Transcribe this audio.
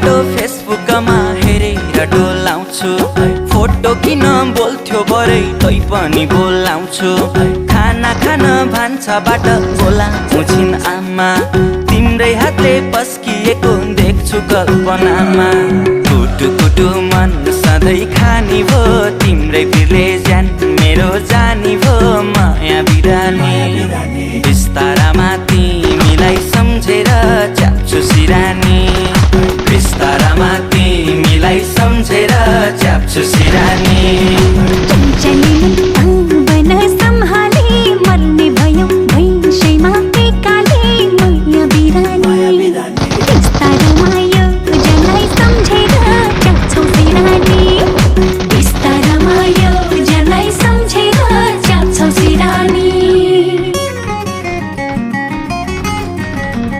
photo फेसबुकमा हेरेर डोलाउँछु photo किन बोल्थ्यो बरै तै पनि बोलाउँछु खाना खान भान्साबाट बोलाउँछु छिन् आमा तिम्रै हातले पस्किएको देख्छु कल्पनामा कुटु कुटु मन सधैँ खानी भो तिम्रै बिरले ज्यान मेरो जानी भो माया बिरानी बिस्तारामा तिमीलाई